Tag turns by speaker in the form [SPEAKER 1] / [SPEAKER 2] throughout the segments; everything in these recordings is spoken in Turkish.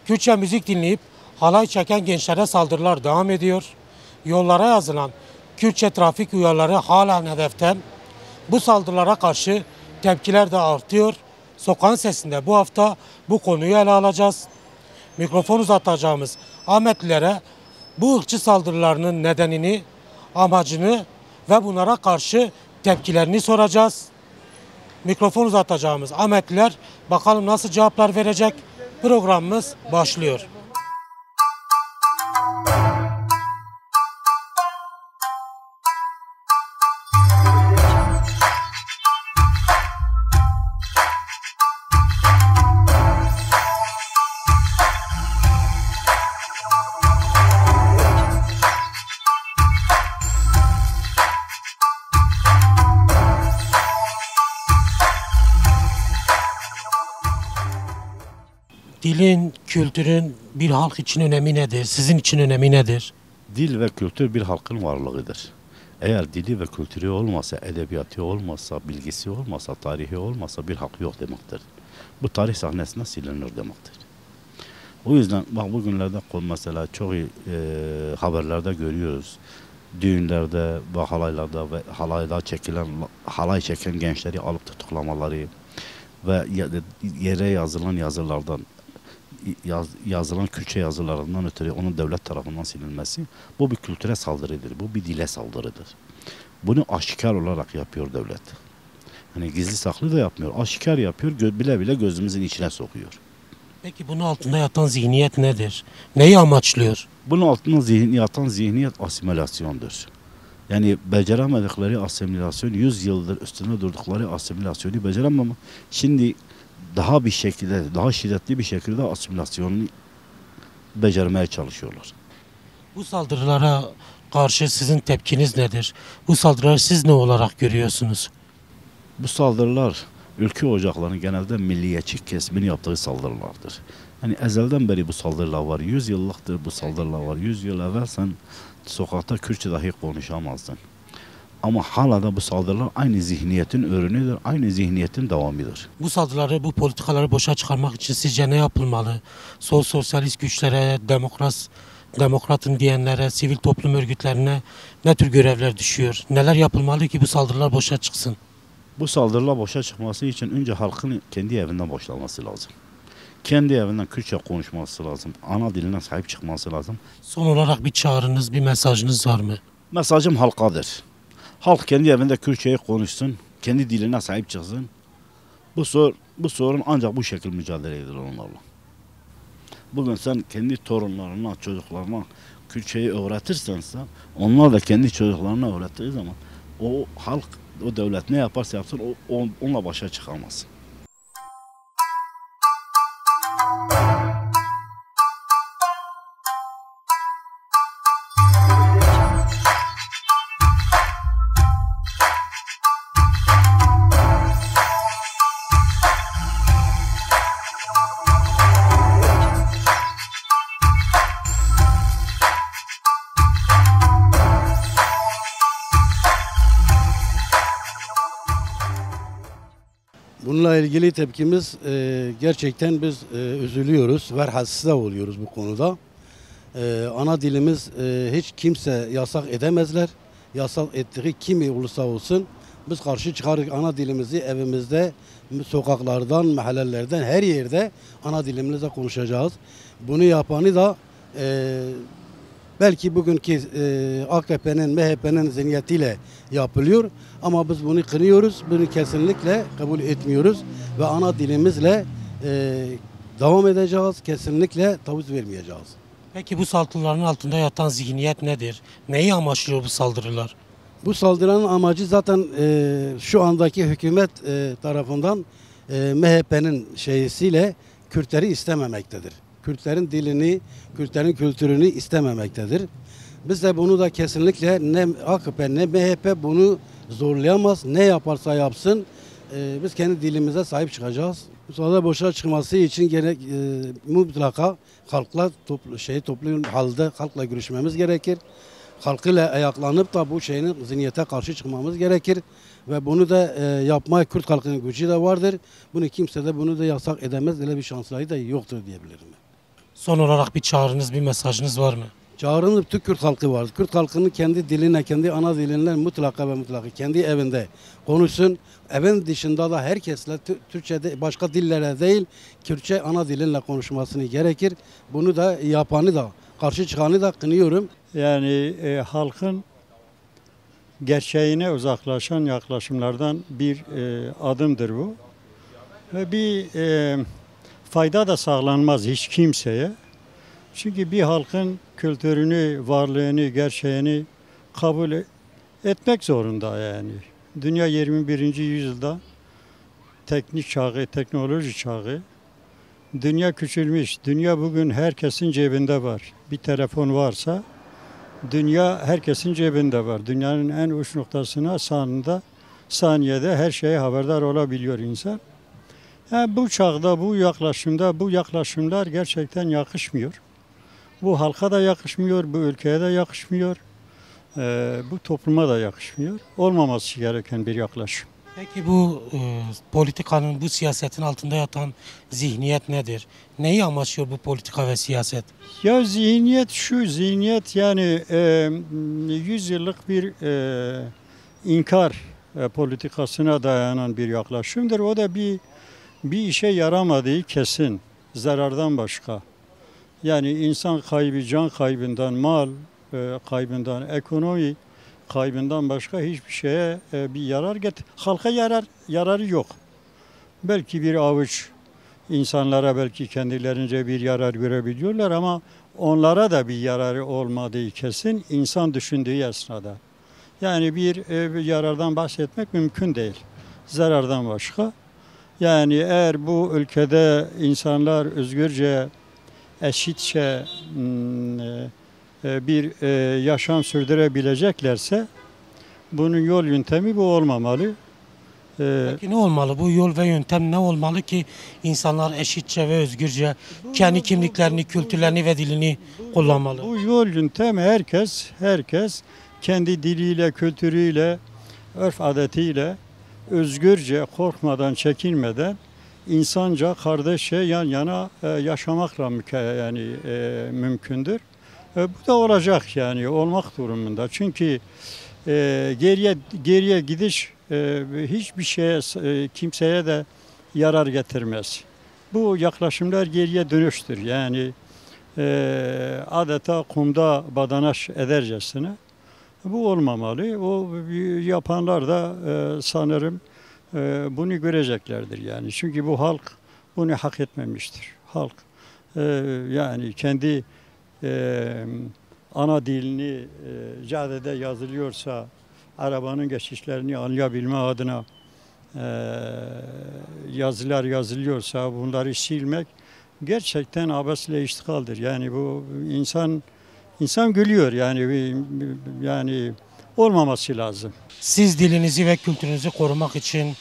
[SPEAKER 1] Kürtçe müzik dinleyip halay çeken gençlere saldırılar devam ediyor. Yollara yazılan Kürtçe trafik uyarıları halen hedefte. Bu saldırılara karşı tepkiler de artıyor. Sokağın Sesi'nde bu hafta bu konuyu ele alacağız. Mikrofon uzatacağımız Ahmetlilere bu ırkçı saldırılarının nedenini, amacını ve bunlara karşı tepkilerini soracağız. Mikrofon uzatacağımız Ahmetliler bakalım nasıl cevaplar verecek. Programımız başlıyor. Dilin, kültürün bir halk için önemi nedir? Sizin için önemi nedir?
[SPEAKER 2] Dil ve kültür bir halkın varlığıdır. Eğer dili ve kültürü olmasa, edebiyatı olmasa, bilgisi olmasa, tarihi olmasa bir halk yok demektir. Bu tarih sahnesine silinir demektir. O yüzden bak bugünlerde mesela çok haberlerde görüyoruz. Düğünlerde ve halaylarda ve halay çeken gençleri alıp tutuklamaları ve yere yazılan yazılardan yazılan Kürtçe yazılarından ötürü onun devlet tarafından silinmesi bu bir kültüre saldırıdır. Bu bir dile saldırıdır. Bunu aşikar olarak yapıyor devlet. Hani gizli saklı da yapmıyor. Aşikar yapıyor. Bile bile gözümüzün içine sokuyor.
[SPEAKER 1] Peki bunun altında yatan zihniyet nedir? Neyi amaçlıyor?
[SPEAKER 2] Bunun altında yatan zihniyet asimilasyondur. Yani beceremedikleri asimilasyon, 100 yıldır üstünde durdukları asimilasyonu beceremem. Şimdi daha şiddetli bir şekilde asimilasyonu becermeye çalışıyorlar.
[SPEAKER 1] Bu saldırılara karşı sizin tepkiniz nedir? Bu saldırıları siz ne olarak görüyorsunuz?
[SPEAKER 2] Bu saldırılar ülke ocaklarının genelde milliyetçi kesimin yaptığı saldırılardır. Yani ezelden beri bu saldırılar var. 100 yıllıktır bu saldırılar var. 100 yıl evvel sen sokakta Kürtçe dahi konuşamazdın. Ama hala da bu saldırılar aynı zihniyetin ürünüdür, aynı zihniyetin devamıdır.
[SPEAKER 1] Bu saldırıları, bu politikaları boşa çıkarmak için sizce ne yapılmalı? Sosyalist güçlere, demokratın diyenlere, sivil toplum örgütlerine ne tür görevler düşüyor? Neler yapılmalı ki bu saldırılar boşa çıksın?
[SPEAKER 2] Bu saldırılar boşa çıkması için önce halkın kendi evinden başlaması lazım. Kendi evinden Kürtçe konuşması lazım. Ana diline sahip çıkması lazım.
[SPEAKER 1] Son olarak bir çağrınız, bir mesajınız var mı?
[SPEAKER 2] Mesajım halkadır. Halk kendi evinde Kürtçeyi konuşsun, kendi diline sahip çıksın. Bu sorun ancak bu şekilde mücadele edilir onlarla. Bugün sen kendi torunlarına, çocuklarına Kürtçeyi öğretirsense, onlar da kendi çocuklarına öğrettiği zaman o halk, o devlet ne yaparsa yapsın onunla başa çıkamaz.
[SPEAKER 3] Bununla ilgili tepkimiz gerçekten biz üzülüyoruz ve rahatsız da oluyoruz bu konuda. Ana dilimiz hiç kimse yasak edemezler. Yasak ettiği kimi olursa olsun biz karşı çıkarız. Ana dilimizi evimizde, sokaklardan, mahallelerden her yerde ana dilimizle konuşacağız. Bunu yapanı da belki bugünkü AKP'nin, MHP'nin zihniyetiyle yapılıyor ama biz bunu kınıyoruz, bunu kesinlikle kabul etmiyoruz ve ana dilimizle devam edeceğiz, kesinlikle taviz vermeyeceğiz.
[SPEAKER 1] Peki bu saldırıların altında yatan zihniyet nedir? Neyi amaçlıyor bu saldırılar?
[SPEAKER 3] Bu saldırının amacı zaten şu andaki hükümet tarafından MHP'nin şeysiyle Kürtleri istememektedir. Kürtlerin dilini, Kürtlerin kültürünü istememektedir. Biz de bunu da kesinlikle ne AKP ne MHP bunu zorlayamaz. Ne yaparsa yapsın biz kendi dilimize sahip çıkacağız. Bu sırada boşa çıkması için gerek mutlaka halkla toplu halde halkla görüşmemiz gerekir. Halkıyla ayaklanıp da bu şeyin zihniyete karşı çıkmamız gerekir. Ve bunu da yapmaya Kürt halkının gücü de vardır. Bunu kimse de bunu da yasak edemez. Öyle bir şansları da yoktur diyebilirim.
[SPEAKER 1] Son olarak bir çağrınız, bir mesajınız var mı?
[SPEAKER 3] Çağrının bütün Kürt halkı var. Kürt halkının kendi diline, kendi ana dilinle mutlaka ve mutlaka kendi evinde konuşsun. Evin dışında da herkesle Türkçe'de başka dillere değil, Kürtçe ana dilinle konuşmasını gerekir. Bunu da yapanı da, karşı çıkanı da kınıyorum.
[SPEAKER 4] Yani halkın gerçeğine uzaklaşan yaklaşımlardan bir adımdır bu. Ve bir fayda da sağlanmaz hiç kimseye. Çünkü bir halkın kültürünü, varlığını, gerçeğini kabul etmek zorunda yani. Dünya 21. yüzyılda teknik çağı, teknoloji çağı. Dünya küçülmüş. Dünya bugün herkesin cebinde var. Bir telefon varsa dünya herkesin cebinde var. Dünyanın en uç noktasına saniyede her şeye haberdar olabiliyor insan. Yani bu çağda, bu yaklaşımda, bu yaklaşımlar gerçekten yakışmıyor. Bu halka da yakışmıyor, bu ülkeye de yakışmıyor, bu topluma da yakışmıyor. Olmaması gereken bir yaklaşım.
[SPEAKER 1] Peki bu politikanın, bu siyasetin altında yatan zihniyet nedir? Neyi amaçlıyor bu politika ve siyaset?
[SPEAKER 4] Ya zihniyet yani 100 yıllık bir inkar politikasına dayanan bir yaklaşımdır. O da bir işe yaramadığı kesin, zarardan başka. Yani insan kaybı, can kaybından, mal kaybından, ekonomi kaybından başka hiçbir şeye bir yarar halka yararı yok. Belki bir avuç insanlara belki kendilerince bir yarar görebiliyorlar ama onlara da bir yararı olmadığı kesin insan düşündüğü esnada. Yani bir yarardan bahsetmek mümkün değil. Zarardan başka. Yani eğer bu ülkede insanlar özgürce, eşitçe bir yaşam sürdürebileceklerse bunun yol yöntemi bu olmamalı.
[SPEAKER 1] Peki ne olmalı? Bu yol ve yöntem ne olmalı ki insanlar eşitçe ve özgürce kendi kimliklerini, kültürlerini ve dilini kullanmalı?
[SPEAKER 4] Bu yol yöntem herkes kendi diliyle, kültürüyle, örf adetiyle özgürce, korkmadan, çekinmeden insanca, kardeşçe yan yana yaşamakla mümkündür. Bu da olacak yani olmak durumunda. Çünkü geriye gidiş hiçbir şeye kimseye de yarar getirmez. Bu yaklaşımlar geriye dönüştür. Yani adeta kumda badanaş edercesine. Bu olmamalı. O yapanlar da sanırım bunu göreceklerdir yani. Çünkü bu halk bunu hak etmemiştir. Halk yani kendi ana dilini caddede yazılıyorsa arabanın geçişlerini anlayabilme adına yazılar yazılıyorsa bunları silmek gerçekten abesle iştigaldir. Yani bu insan gülüyor yani olmaması lazım.
[SPEAKER 1] Siz dilinizi ve kültürünüzü korumak için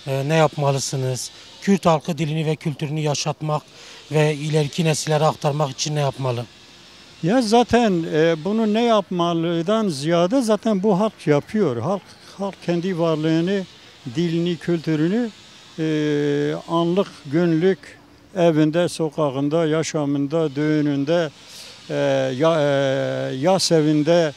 [SPEAKER 1] ne yapmalısınız? Kürt halkı dilini ve kültürünü yaşatmak ve ileriki nesillere aktarmak için ne yapmalı?
[SPEAKER 4] Ya zaten bunu ne yapmalıdan ziyade zaten bu halk yapıyor. Halk kendi varlığını, dilini, kültürünü anlık, günlük, evinde, sokağında, yaşamında, düğününde, yas evinde,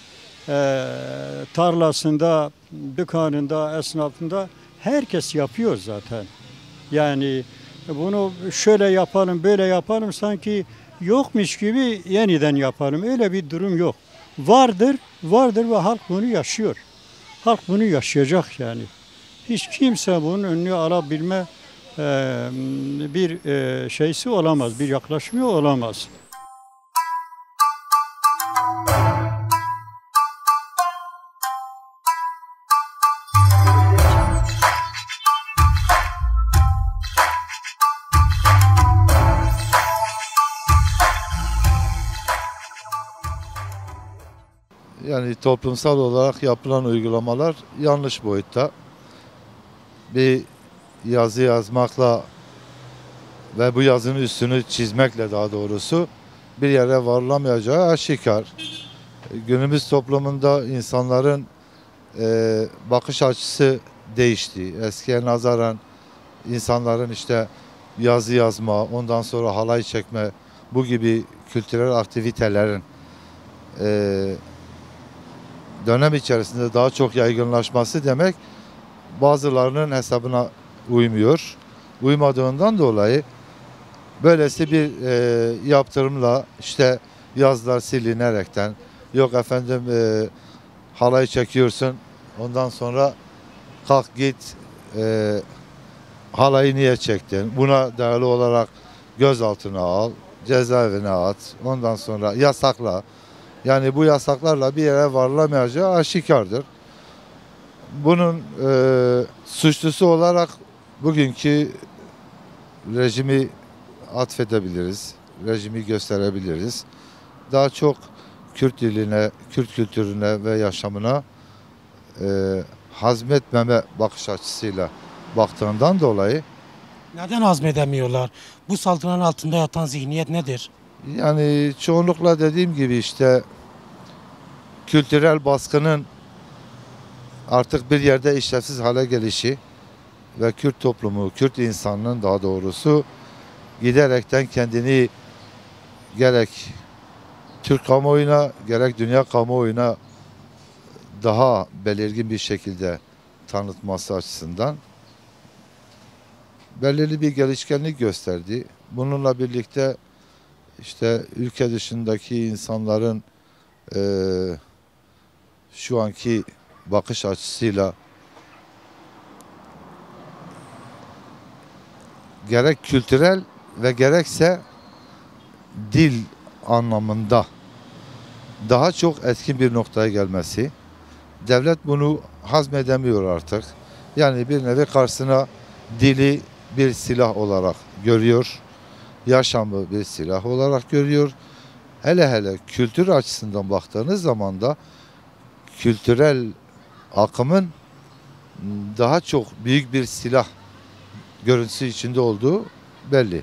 [SPEAKER 4] tarlasında, dükkanında, esnafında herkes yapıyor zaten. Yani bunu şöyle yapalım, böyle yapalım sanki yokmuş gibi yeniden yapalım. Öyle bir durum yok. Vardır ve halk bunu yaşıyor. Halk bunu yaşayacak yani. Hiç kimse bunun önünü alabilme bir şeysi olamaz, bir yaklaşımı olamaz.
[SPEAKER 5] Yani toplumsal olarak yapılan uygulamalar yanlış boyutta. Bir yazı yazmakla ve bu yazının üstünü çizmekle daha doğrusu bir yere varılamayacağı aşikar. Günümüz toplumunda insanların bakış açısı değişti. Eskiye nazaran insanların işte yazı yazma, ondan sonra halay çekme, bu gibi kültürel aktivitelerin dönem içerisinde daha çok yaygınlaşması demek bazılarının hesabına uymuyor. Uymadığından dolayı böylesi bir yaptırımla işte yazlar silinerekten yok efendim halayı çekiyorsun ondan sonra kalk git halayı niye çektin? Buna değerli olarak gözaltına al, cezaevine at, ondan sonra yasakla. Yani bu yasaklarla bir yere varılamayacağı aşikardır. Bunun suçlusu olarak bugünkü rejimi atfedebiliriz, rejimi gösterebiliriz. Daha çok Kürt diline, Kürt kültürüne ve yaşamına hazmetmeme bakış açısıyla baktığından dolayı
[SPEAKER 1] Neden hazmedemiyorlar? Bu saldırının altında yatan zihniyet nedir?
[SPEAKER 5] yani çoğunlukla dediğim gibi işte kültürel baskının artık bir yerde işlevsiz hale gelişi ve Kürt toplumu, Kürt insanının daha doğrusu giderekten kendini gerek Türk kamuoyuna gerek dünya kamuoyuna daha belirgin bir şekilde tanıtması açısından belirli bir gelişkenlik gösterdi. Bununla birlikte işte ülke dışındaki insanların şu anki bakış açısıyla gerek kültürel ve gerekse dil anlamında daha çok etkin bir noktaya gelmesi. Devlet bunu hazmedemiyor artık. Yani bir nevi karşısına dili bir silah olarak görüyor. Yaşamı bir silah olarak görüyor. Hele hele kültür açısından baktığınız zaman da kültürel akımın daha çok büyük bir silah görüntüsü içinde olduğu belli.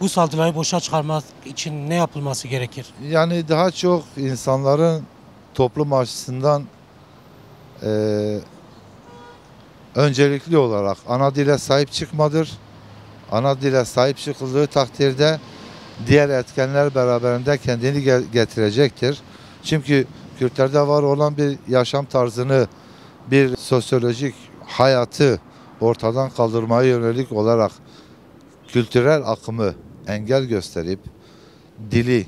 [SPEAKER 1] Bu saldırıyı boşa çıkarmak için ne yapılması gerekir?
[SPEAKER 5] Yani daha çok insanların toplum açısından öncelikli olarak ana dile sahip çıkmadır. Ana dile sahip çıkıldığı takdirde diğer etkenler beraberinde kendini getirecektir. Çünkü Kürtlerde var olan bir yaşam tarzını, bir sosyolojik hayatı ortadan kaldırmaya yönelik olarak kültürel akımı engel gösterip, dili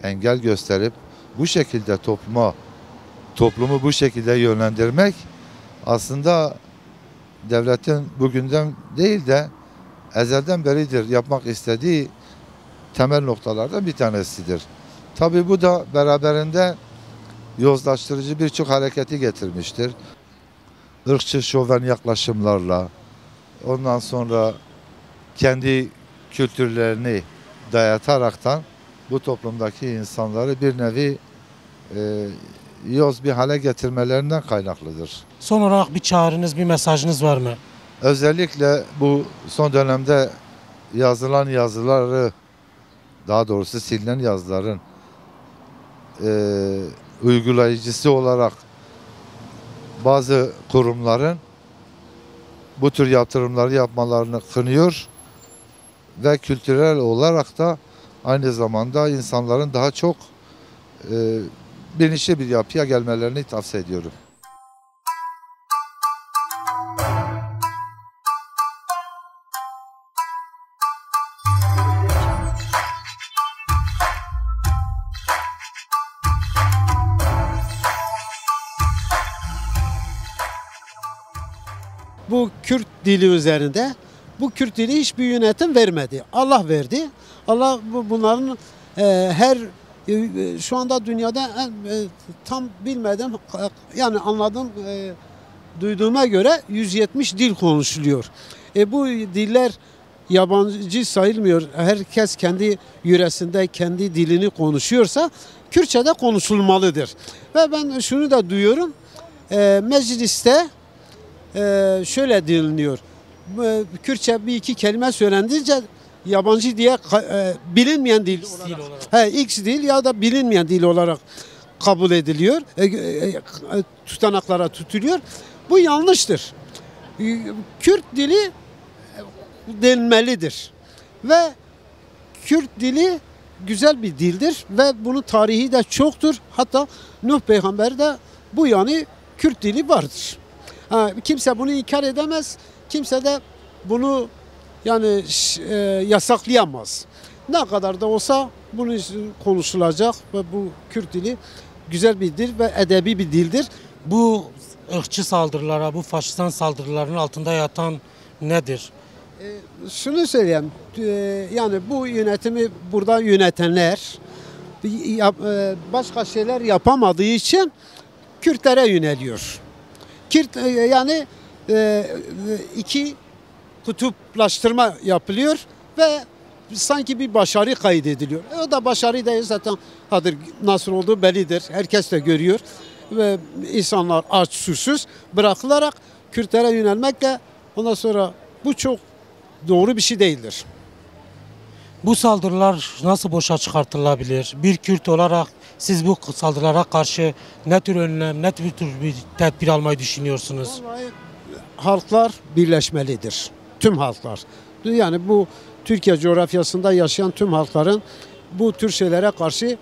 [SPEAKER 5] engel gösterip bu şekilde toplumu bu şekilde yönlendirmek aslında devletin bugünden değil de ezelden beridir yapmak istediği temel noktalardan bir tanesidir. Tabii bu da beraberinde yozlaştırıcı birçok hareketi getirmiştir. Irkçı şoven yaklaşımlarla, ondan sonra kendi kültürlerini dayataraktan bu toplumdaki insanları bir nevi yoz bir hale getirmelerinden kaynaklıdır.
[SPEAKER 1] Son olarak bir çağrınız, bir mesajınız var mı?
[SPEAKER 5] Özellikle bu son dönemde yazılan yazıları, daha doğrusu silinen yazıların uygulayıcısı olarak bazı kurumların bu tür yaptırımları yapmalarını kınıyor ve kültürel olarak da aynı zamanda insanların daha çok bilinçli bir yapıya gelmelerini tavsiye ediyorum.
[SPEAKER 3] Bu Kürt dili üzerinde bu Kürt dili hiçbir yönetim vermedi. Allah verdi. Allah bunların her şu anda dünyada tam bilmedim yani anladığım duyduğuma göre 170 dil konuşuluyor. Bu diller yabancı sayılmıyor. Herkes kendi yöresinde kendi dilini konuşuyorsa Kürtçe de konuşulmalıdır. Ve ben şunu da duyuyorum. Mecliste şöyle dinliyor. Kürtçe bir iki kelime söylendince yabancı diye bilinmeyen dil olarak. X dil ya da bilinmeyen dil olarak kabul ediliyor. Tutanaklara tutuluyor. Bu yanlıştır. Kürt dili denmelidir. Ve Kürt dili
[SPEAKER 6] güzel bir dildir ve bunun tarihi de çoktur. Hatta Nuh peygamber de bu yani Kürt dili vardır. Kimse bunu inkar edemez. Kimse de bunu yani yasaklayamaz. Ne kadar da olsa bunu konuşulacak ve bu Kürt dili güzel bir dil ve edebi bir dildir.
[SPEAKER 1] Bu ırkçı saldırılara, bu faşistan saldırıların altında yatan nedir?
[SPEAKER 6] Şunu söyleyeyim, yani bu yönetimi burada yönetenler başka şeyler yapamadığı için Kürtlere yöneliyor. Kürt yani iki kutuplaştırma yapılıyor ve sanki bir başarı kaydediliyor. O da başarı değil zaten, nasıl olduğu bellidir. Herkes de görüyor ve insanlar aç susuz bırakılarak Kürtlere yönelmekle ondan sonra bu çok doğru bir şey değildir.
[SPEAKER 1] Bu saldırılar nasıl boşa çıkartılabilir? Bir Kürt olarak siz bu saldırılara karşı ne tür önlem, ne tür bir tedbir almayı düşünüyorsunuz?
[SPEAKER 6] Vallahi halklar birleşmelidir. Tüm halklar. Yani bu Türkiye coğrafyasında yaşayan tüm halkların bu tür şeylere karşı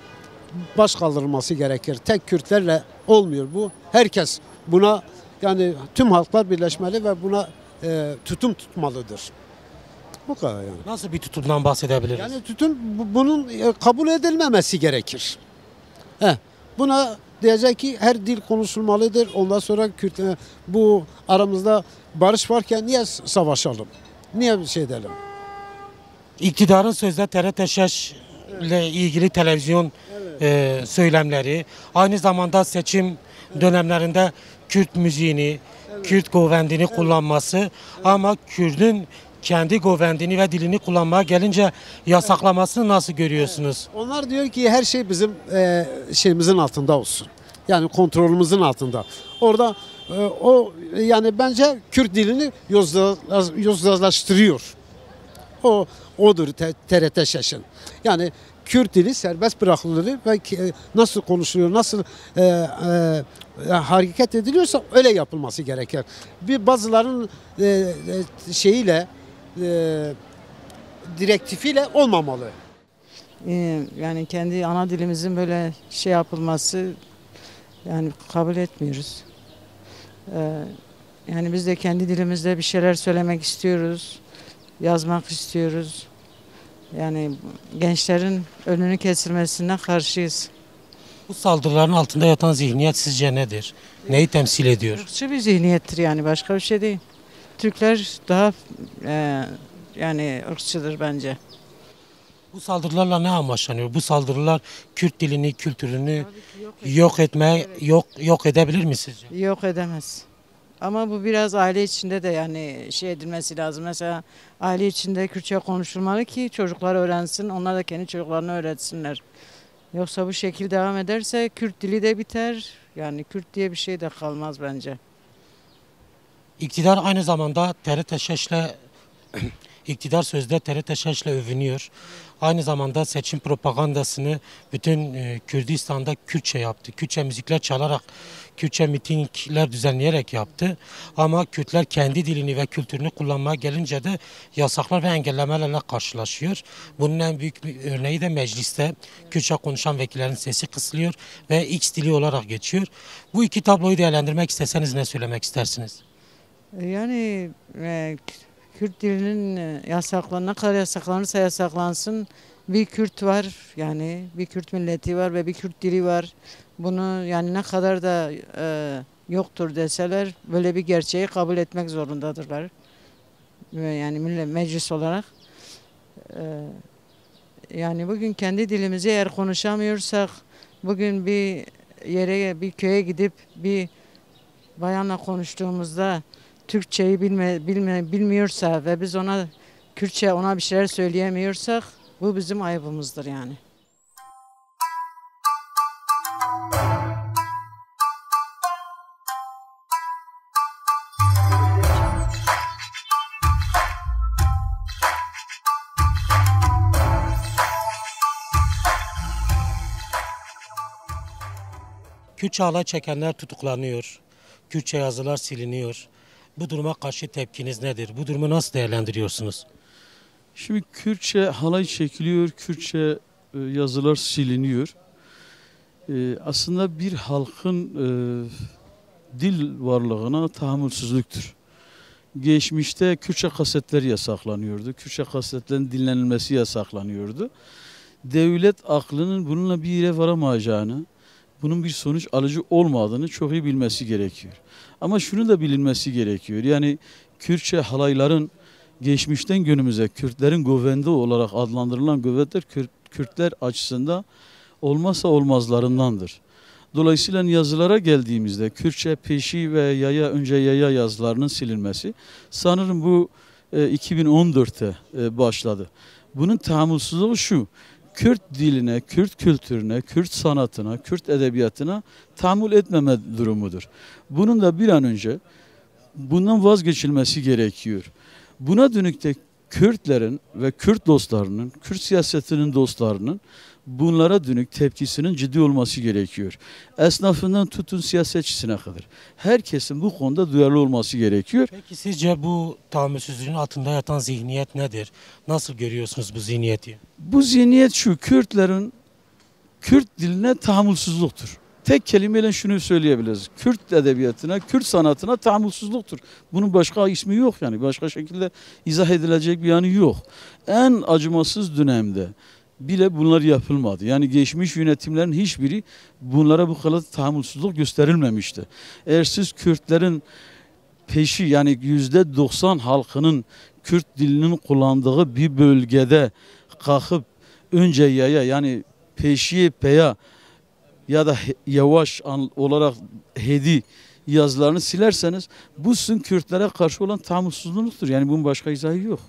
[SPEAKER 6] baş kaldırılması gerekir. Tek Kürtlerle olmuyor bu. Herkes buna, yani tüm halklar birleşmeli ve buna tutum tutmalıdır. Bu kadar yani.
[SPEAKER 1] Nasıl bir tutumdan bahsedebiliriz?
[SPEAKER 6] Yani tutum bunun kabul edilmemesi gerekir. Buna diyecek ki her dil konuşulmalıdır. Ondan sonra bu aramızda barış varken niye savaşalım? Niye bir şey edelim?
[SPEAKER 1] İktidarın sözde TRT Şeş ile ilgili televizyon söylemleri, aynı zamanda seçim dönemlerinde Kürt müziğini, Kürt govendini kullanması, ama Kürt'ün kendi govendini ve dilini kullanmaya gelince yasaklamasını nasıl görüyorsunuz?
[SPEAKER 6] Onlar diyor ki her şey bizim şeyimizin altında olsun. Yani kontrolümüzün altında. Orada o yani bence Kürt dilini yozlaştırıyor. Odur TRT Şeş'in. Yani Kürt dili serbest bırakılır ve nasıl konuşuluyor, nasıl hareket ediliyorsa öyle yapılması gerekir. Bazıların şeyiyle direktifiyle olmamalı.
[SPEAKER 7] Yani kendi ana dilimizin böyle şey yapılması yani kabul etmiyoruz. Yani biz de kendi dilimizde bir şeyler söylemek istiyoruz, yazmak istiyoruz. Yani gençlerin önünü kesilmesine karşıyız.
[SPEAKER 1] Bu saldırıların altında yatan zihniyet sizce nedir? Neyi temsil ediyor?
[SPEAKER 7] Irkçı bir zihniyettir yani, başka bir şey değil. Türkler daha yani ırkçıdır bence.
[SPEAKER 1] Bu saldırılarla ne amaçlanıyor? Bu saldırılar Kürt dilini, kültürünü yok edebilir mi sizce?
[SPEAKER 7] Yok edemez. Ama bu biraz aile içinde de yani şey edilmesi lazım. Mesela aile içinde Kürtçe konuşulmalı ki çocuklar öğrensin, onlar da kendi çocuklarını öğretsinler. Yoksa bu şekil devam ederse Kürt dili de biter. Yani Kürt diye bir şey de kalmaz bence.
[SPEAKER 1] İktidar aynı zamanda TRT Şeş'le iktidar sözde TRT Şeş'le övünüyor. Aynı zamanda seçim propagandasını bütün Kürdistan'da Kürtçe yaptı. Kürtçe müzikler çalarak, Kürtçe mitingler düzenleyerek yaptı. Ama Kürtler kendi dilini ve kültürünü kullanmaya gelince de yasaklar ve engellemelerle karşılaşıyor. Bunun en büyük bir örneği de mecliste Kürtçe konuşan vekillerin sesi kısılıyor ve X dili olarak geçiyor. Bu iki tabloyu değerlendirmek isteseniz ne söylemek istersiniz?
[SPEAKER 7] Yani Kürt dilinin ne kadar yasaklanırsa yasaklansın, bir Kürt var, yani bir Kürt milleti var ve bir Kürt dili var. Bunu yani ne kadar da yoktur deseler böyle bir gerçeği kabul etmek zorundadırlar. Yani meclis olarak. Yani bugün kendi dilimizi eğer konuşamıyorsak, bugün bir yere, bir köye gidip bir bayanla konuştuğumuzda Türkçeyi bilmiyorsa ve biz ona Kürtçe bir şeyler söyleyemiyorsak bu bizim ayıbımızdır yani.
[SPEAKER 1] Kürtçe halay çekenler tutuklanıyor. Kürtçe yazılar siliniyor. Bu duruma karşı tepkiniz nedir? Bu durumu nasıl değerlendiriyorsunuz?
[SPEAKER 8] Şimdi Kürtçe halay çekiliyor, Kürtçe yazılar siliniyor. Aslında bir halkın dil varlığına tahammülsüzlüktür. Geçmişte Kürtçe kasetler yasaklanıyordu. Kürtçe kasetlerin dinlenilmesi yasaklanıyordu. Devlet aklının bununla bir yere varamayacağını, bunun bir sonuç alıcı olmadığını çok iyi bilmesi gerekiyor. Ama şunu da bilinmesi gerekiyor. Yani Kürtçe halayların geçmişten günümüze Kürtlerin gövendi olarak adlandırılan gövetler Kürtler açısından olmazsa olmazlarındandır. Dolayısıyla yazılara geldiğimizde Kürtçe peşi ve yaya, önce yaya yazılarının silinmesi sanırım bu 2014'te başladı. Bunun tahammülsüzlüğü şu: Kürt diline, Kürt kültürüne, Kürt sanatına, Kürt edebiyatına tahammül etmeme durumudur. Bunun da bir an önce bundan vazgeçilmesi gerekiyor. Buna dönük de Kürtlerin ve Kürt dostlarının, Kürt siyasetinin dostlarının bunlara dönük tepkisinin ciddi olması gerekiyor. Esnafından tutun siyasetçisine kadar. Herkesin bu konuda duyarlı olması gerekiyor.
[SPEAKER 1] Peki sizce bu tahammülsüzlüğün altında yatan zihniyet nedir? Nasıl görüyorsunuz bu zihniyeti?
[SPEAKER 8] Bu zihniyet şu: Kürtlerin Kürt diline tahammülsüzlüktür. Tek kelimeyle şunu söyleyebiliriz: Kürt edebiyatına, Kürt sanatına tahammülsüzlüktür. Bunun başka ismi yok yani. Başka şekilde izah edilecek bir yanı yok. En acımasız dönemde bile bunlar yapılmadı. Yani geçmiş yönetimlerin hiçbiri bunlara bu kadar tahammülsüzlük gösterilmemişti. Eğer siz Kürtlerin peşi, yani %90 halkının Kürt dilinin kullandığı bir bölgede kalkıp önce yaya, yani peşiye peya ya da yavaş olarak hedi yazılarını silerseniz bu sizin Kürtlere karşı olan tahammülsüzlüğünüzdür. Yani bunun başka izahı yok.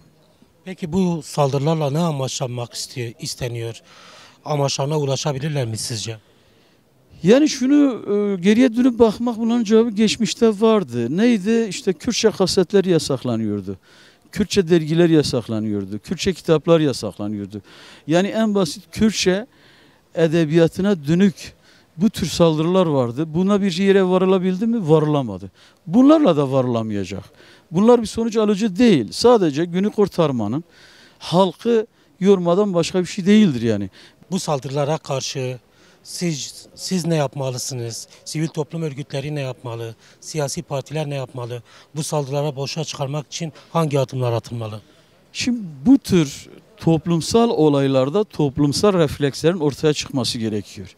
[SPEAKER 1] Peki bu saldırılarla ne amaçlanmak isteniyor? Amaçlarına ulaşabilirler mi sizce?
[SPEAKER 8] Yani şunu geriye dönüp bakmak, bunun cevabı geçmişte vardı. Neydi? İşte Kürtçe kasetler yasaklanıyordu. Kürtçe dergiler yasaklanıyordu. Kürtçe kitaplar yasaklanıyordu. Yani en basit Kürtçe edebiyatına dönük bu tür saldırılar vardı. Buna bir yere varılabildi mi? Varılamadı. Bunlarla da varılamayacak. Bunlar bir sonuç alıcı değil. Sadece günü kurtarmanın, halkı yormadan başka bir şey değildir yani.
[SPEAKER 1] Bu saldırılara karşı siz ne yapmalısınız? Sivil toplum örgütleri ne yapmalı? Siyasi partiler ne yapmalı? Bu saldırılara boşa çıkarmak için hangi adımlar atılmalı?
[SPEAKER 8] Şimdi bu tür toplumsal olaylarda toplumsal reflekslerin ortaya çıkması gerekiyor.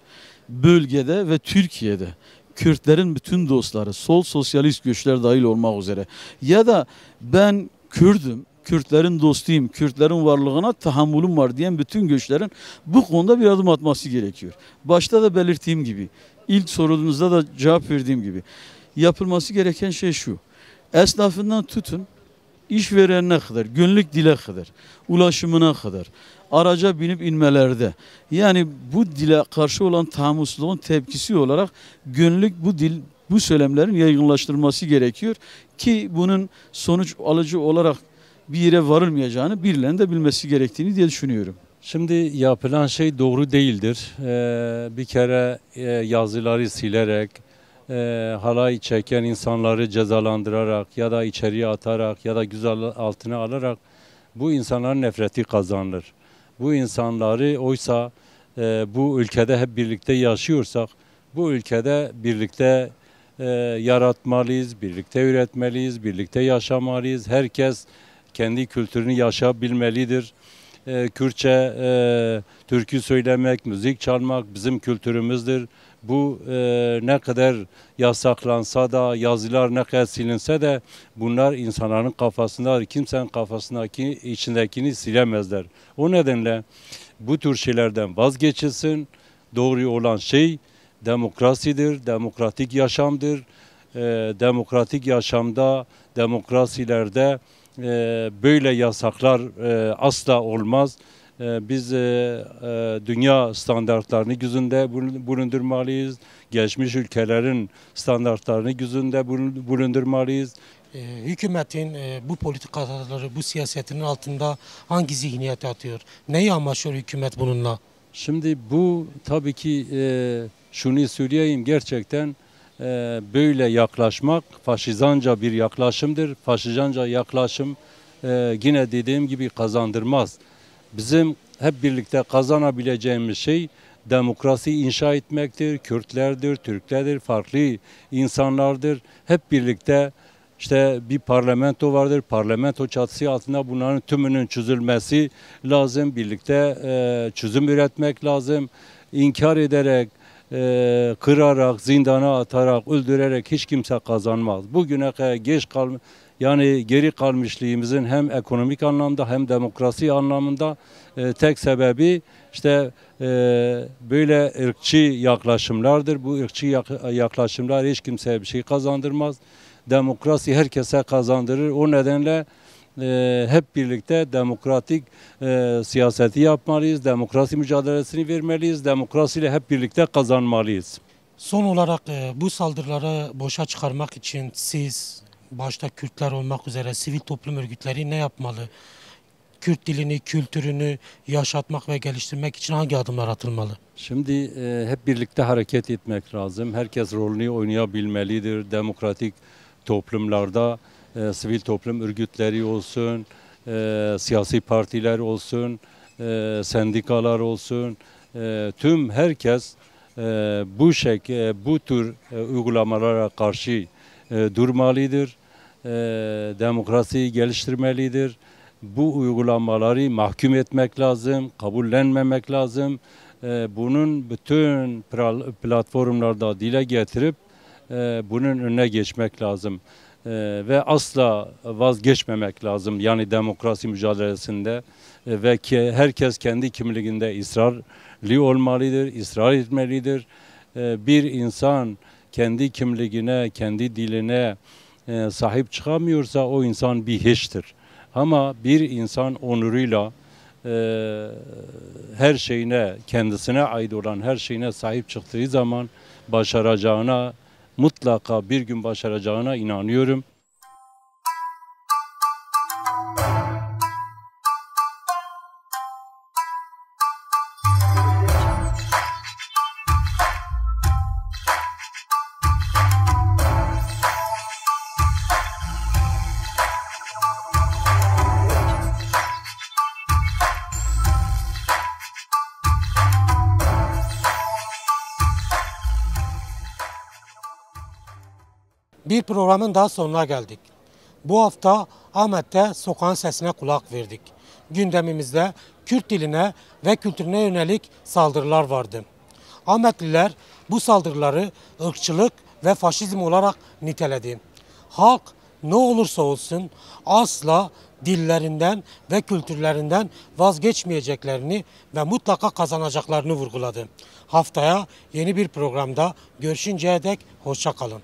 [SPEAKER 8] Bölgede ve Türkiye'de Kürtlerin bütün dostları, sol sosyalist güçler dahil olmak üzere, ya da ben Kürdüm, Kürtlerin dostuyum, Kürtlerin varlığına tahammülüm var diyen bütün güçlerin bu konuda bir adım atması gerekiyor. Başta da belirttiğim gibi, ilk sorunuzda da cevap verdiğim gibi, yapılması gereken şey şu: esnafından tutun işverenine kadar, günlük dile kadar, ulaşımına kadar, araca binip inmelerde, yani bu dile karşı olan tahammülsüzlüğün tepkisi olarak günlük bu söylemlerin yaygınlaştırılması gerekiyor ki bunun sonuç alıcı olarak bir yere varılmayacağını birilerinin de bilmesi gerektiğini diye düşünüyorum.
[SPEAKER 9] Şimdi yapılan şey doğru değildir. Bir kere yazıları silerek, halay çeken insanları cezalandırarak ya da içeriye atarak ya da gözaltına alarak bu insanların nefreti kazanılır. Bu insanları oysa bu ülkede hep birlikte yaşıyorsak, bu ülkede birlikte yaratmalıyız, birlikte üretmeliyiz, birlikte yaşamalıyız. Herkes kendi kültürünü yaşayabilmelidir. Kürtçe türkü söylemek, müzik çalmak bizim kültürümüzdür. Bu ne kadar yasaklansa da, yazılar ne kadar silinse de bunlar insanların kafasında, kimsenin kafasındaki, içindekini silemezler. O nedenle bu tür şeylerden vazgeçilsin. Doğru olan şey demokrasidir, demokratik yaşamdır. Demokratik yaşamda, demokrasilerde böyle yasaklar asla olmaz. Biz dünya standartlarını gözünde bulundurmalıyız. Geçmiş ülkelerin standartlarını gözünde bulundurmalıyız.
[SPEAKER 1] Hükümetin bu politikaları, bu siyasetinin altında hangi zihniyet atıyor? Neyi amaçlıyor hükümet bununla?
[SPEAKER 9] Şimdi bu tabii ki şunu söyleyeyim, gerçekten böyle yaklaşmak faşizanca bir yaklaşımdır. Faşizanca yaklaşım yine dediğim gibi kazandırmaz. Bizim hep birlikte kazanabileceğimiz şey demokrasi inşa etmektir. Kürtlerdir, Türklerdir, farklı insanlardır. Hep birlikte işte bir parlamento vardır. Parlamento çatısı altında bunların tümünün çözülmesi lazım. Birlikte çözüm üretmek lazım. İnkar ederek, kırarak, zindana atarak, öldürerek hiç kimse kazanmaz. Bugüne kadar yani geri kalmışlığımızın hem ekonomik anlamda hem demokrasi anlamında tek sebebi işte böyle ırkçı yaklaşımlardır. Bu ırkçı yaklaşımlar hiç kimseye bir şey kazandırmaz. Demokrasi herkese kazandırır. O nedenle hep birlikte demokratik siyaseti yapmalıyız. Demokrasi mücadelesini vermeliyiz. Demokrasiyle hep birlikte kazanmalıyız.
[SPEAKER 1] Son olarak bu saldırıları boşa çıkarmak için siz, başta Kürtler olmak üzere sivil toplum örgütleri ne yapmalı? Kürt dilini, kültürünü yaşatmak ve geliştirmek için hangi adımlar atılmalı?
[SPEAKER 9] Şimdi hep birlikte hareket etmek lazım. Herkes rolünü oynayabilmelidir. Demokratik toplumlarda sivil toplum örgütleri olsun, siyasi partiler olsun, sendikalar olsun, tüm herkes bu tür uygulamalara karşı durmalıdır. Demokrasiyi geliştirmelidir. Bu uygulamaları mahkum etmek lazım, kabullenmemek lazım. Bunun bütün platformlarda dile getirip bunun önüne geçmek lazım. Ve asla vazgeçmemek lazım. Yani demokrasi mücadelesinde ve herkes kendi kimliğinde ısrarlı olmalıdır, ısrar etmelidir. Bir insan kendi kimliğine, kendi diline sahip çıkamıyorsa o insan bir hiçtir. Ama bir insan onuruyla her şeyine, kendisine ait olan her şeyine sahip çıktığı zaman başaracağına, mutlaka bir gün başaracağına inanıyorum.
[SPEAKER 1] Bir programın daha sonuna geldik. Bu hafta Ahmet'te sokağın sesine kulak verdik. Gündemimizde Kürt diline ve kültürüne yönelik saldırılar vardı. Ahmetliler bu saldırıları ırkçılık ve faşizm olarak niteledi. Halk ne olursa olsun asla dillerinden ve kültürlerinden vazgeçmeyeceklerini ve mutlaka kazanacaklarını vurguladı. Haftaya yeni bir programda görüşünceye dek hoşça kalın.